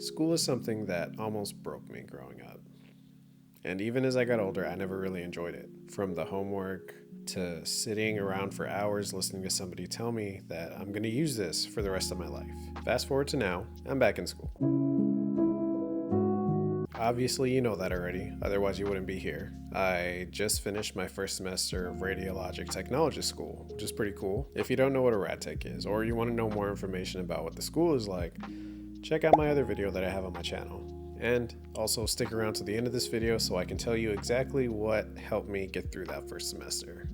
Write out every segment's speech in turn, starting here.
School is something that almost broke me growing up. And even as I got older, I never really enjoyed it. From the homework to sitting around for hours listening to somebody tell me that I'm going to use this for the rest of my life. Fast forward to now, I'm back in school. Obviously, you know that already, otherwise you wouldn't be here. I just finished my first semester of Radiologic Technologist school, which is pretty cool. If you don't know what a Rad Tech is, or you want to know more information about what the school is like, check out my other video that I have on my channel. And also stick around to the end of this video so I can tell you exactly what helped me get through that first semester.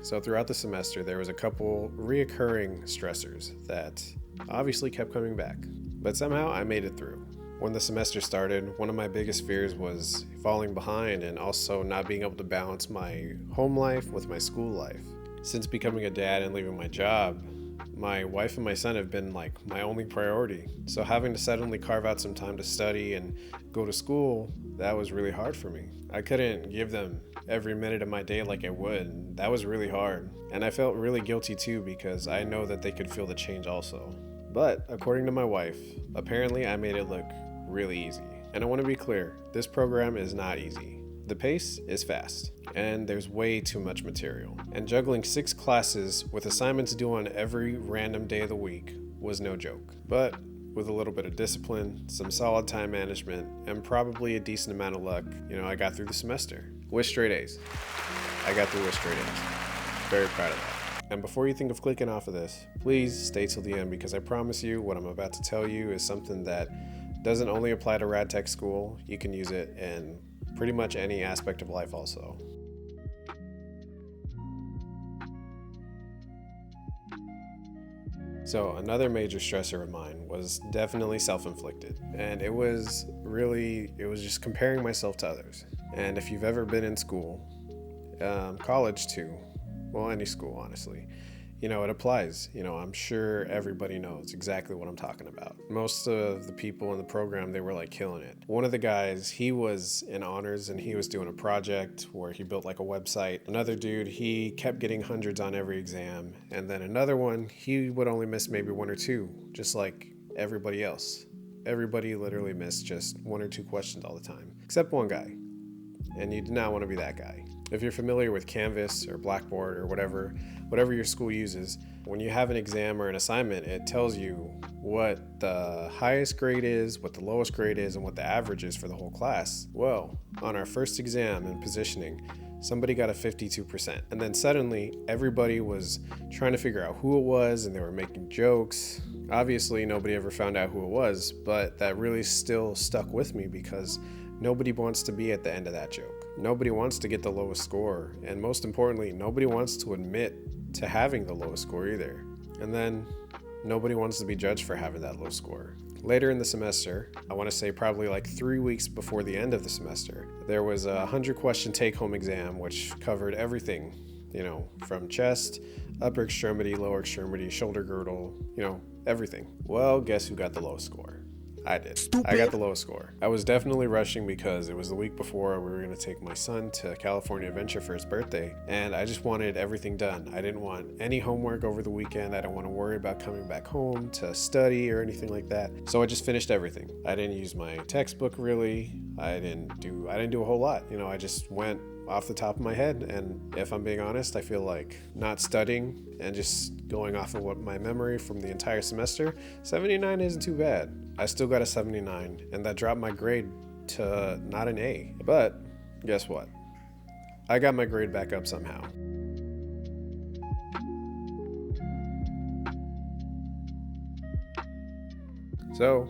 So throughout the semester, there was a couple reoccurring stressors that obviously kept coming back, but somehow I made it through. When the semester started, one of my biggest fears was falling behind and also not being able to balance my home life with my school life. Since becoming a dad and leaving my job, my wife and my son have been like my only priority. So having to suddenly carve out some time to study and go to school, that was really hard for me. I couldn't give them every minute of my day like I would. That was really hard. And I felt really guilty too because I know that they could feel the change also. But according to my wife, apparently I made it look really easy. And I want to be clear, this program is not easy. The pace is fast, and there's way too much material. And juggling 6 classes with assignments due on every random day of the week was no joke. But with a little bit of discipline, some solid time management, and probably a decent amount of luck, I got through the semester with straight A's. I got through with straight A's. Very proud of that. And before you think of clicking off of this, please stay till the end because I promise you what I'm about to tell you is something that doesn't only apply to Rad Tech school. You can use it in pretty much any aspect of life also. So another major stressor of mine was definitely self-inflicted. And it was just comparing myself to others. And if you've ever been in school, college too, well, any school, honestly, it applies. I'm sure everybody knows exactly what I'm talking about. Most of the people in the program, they were like killing it. One of the guys, he was in honors and he was doing a project where he built like a website. Another dude, he kept getting hundreds on every exam. And then another one, he would only miss maybe 1 or 2, just like everybody else. Everybody literally missed just 1 or 2 questions all the time, except one guy. And you do not want to be that guy. If you're familiar with Canvas or Blackboard or whatever your school uses, when you have an exam or an assignment, it tells you what the highest grade is, what the lowest grade is, and what the average is for the whole class. Well, on our first exam in positioning, somebody got a 52%. And then suddenly everybody was trying to figure out who it was and they were making jokes. Obviously, nobody ever found out who it was, but that really still stuck with me because nobody wants to be at the end of that joke. Nobody wants to get the lowest score. And most importantly, nobody wants to admit to having the lowest score either. And then nobody wants to be judged for having that low score. Later in the semester, I want to say probably like 3 weeks before the end of the semester, there was a 100-question take-home exam which covered everything, from chest, upper extremity, lower extremity, shoulder girdle, everything. Well, guess who got the lowest score? I did. Stupid. I got the lowest score. I was definitely rushing because it was the week before we were going to take my son to California Adventure for his birthday, and I just wanted everything done. I didn't want any homework over the weekend. I didn't want to worry about coming back home to study or anything like that. So I just finished everything. I didn't use my textbook really. I didn't do a whole lot. I just went off the top of my head, and if I'm being honest, I feel like not studying and just going off of what my memory from the entire semester, 79 isn't too bad. I still got a 79, and that dropped my grade to not an A. But guess what? I got my grade back up somehow. So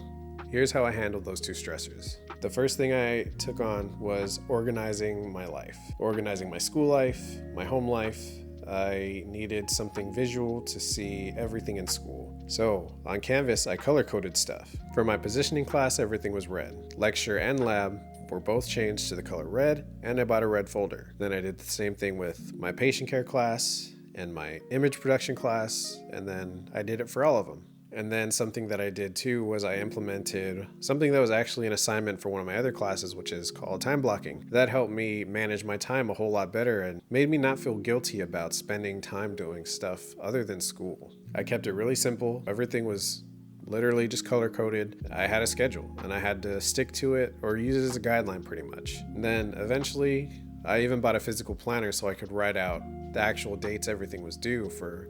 here's how I handled those 2 stressors. The first thing I took on was organizing my life, organizing my school life, my home life. I needed something visual to see everything in school. So on Canvas, I color-coded stuff. For my positioning class, everything was red. Lecture and lab were both changed to the color red, and I bought a red folder. Then I did the same thing with my patient care class and my image production class, and then I did it for all of them. And then something that I did too was I implemented something that was actually an assignment for one of my other classes, which is called time blocking. That helped me manage my time a whole lot better and made me not feel guilty about spending time doing stuff other than school. I kept it really simple. Everything was literally just color coded. I had a schedule and I had to stick to it or use it as a guideline pretty much. And then eventually I even bought a physical planner so I could write out the actual dates everything was due for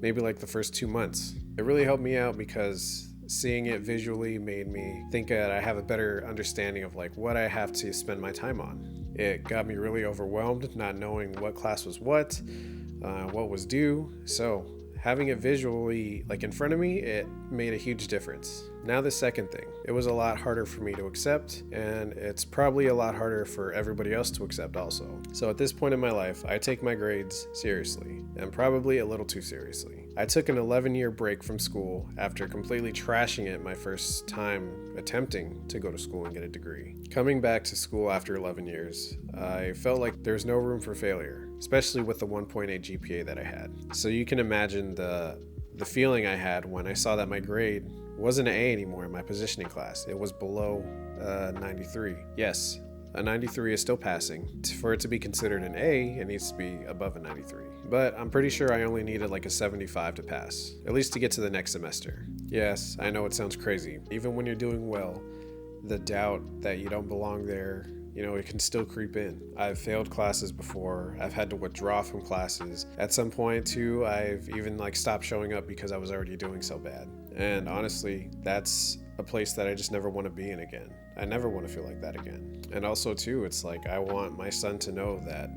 maybe like the first 2 months. It really helped me out because seeing it visually made me think that I have a better understanding of like what I have to spend my time on. It got me really overwhelmed not knowing what class was what was due. So having it visually like in front of me, it made a huge difference. Now the second thing, it was a lot harder for me to accept, and it's probably a lot harder for everybody else to accept also. So at this point in my life, I take my grades seriously, and probably a little too seriously. I took an 11-year break from school after completely trashing it my first time attempting to go to school and get a degree. Coming back to school after 11 years, I felt like there's no room for failure, especially with the 1.8 GPA that I had. So you can imagine the feeling I had when I saw that my grade wasn't an A anymore in my positioning class. It was below 93. Yes, a 93 is still passing. For it to be considered an A, it needs to be above a 93. But I'm pretty sure I only needed like a 75 to pass, at least to get to the next semester. Yes, I know it sounds crazy. Even when you're doing well, the doubt that you don't belong there, it can still creep in. I've failed classes before. I've had to withdraw from classes. At some point too, I've even stopped showing up because I was already doing so bad. And honestly, that's a place that I just never want to be in again. I never want to feel like that again. And also too, it's like I want my son to know that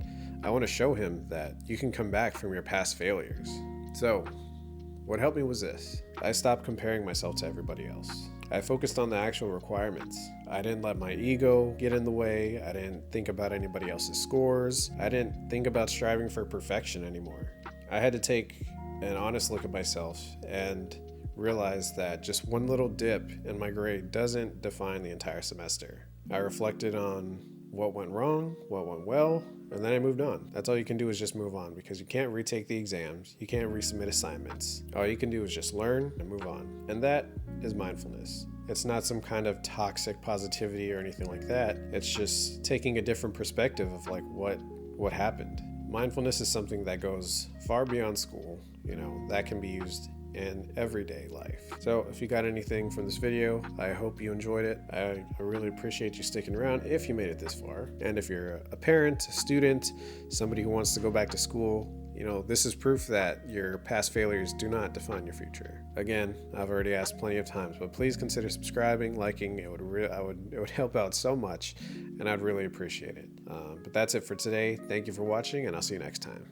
I want to show him that you can come back from your past failures. So, what helped me was this. I stopped comparing myself to everybody else. I focused on the actual requirements. I didn't let my ego get in the way. I didn't think about anybody else's scores. I didn't think about striving for perfection anymore. I had to take an honest look at myself and realize that just one little dip in my grade doesn't define the entire semester. I reflected on what went wrong, what went well, and then I moved on. That's all you can do is just move on because you can't retake the exams. You can't resubmit assignments. All you can do is just learn and move on. And that is mindfulness. It's not some kind of toxic positivity or anything like that. It's just taking a different perspective of like what happened. Mindfulness is something that goes far beyond school. That can be used in everyday life. So if you got anything from this video, I hope you enjoyed it. I really appreciate you sticking around if you made it this far. And if you're a parent, a student, somebody who wants to go back to school, this is proof that your past failures do not define your future. Again, I've already asked plenty of times, but please consider subscribing, liking. It would help out so much, and I'd really appreciate it. But that's it for today. Thank you for watching, and I'll see you next time.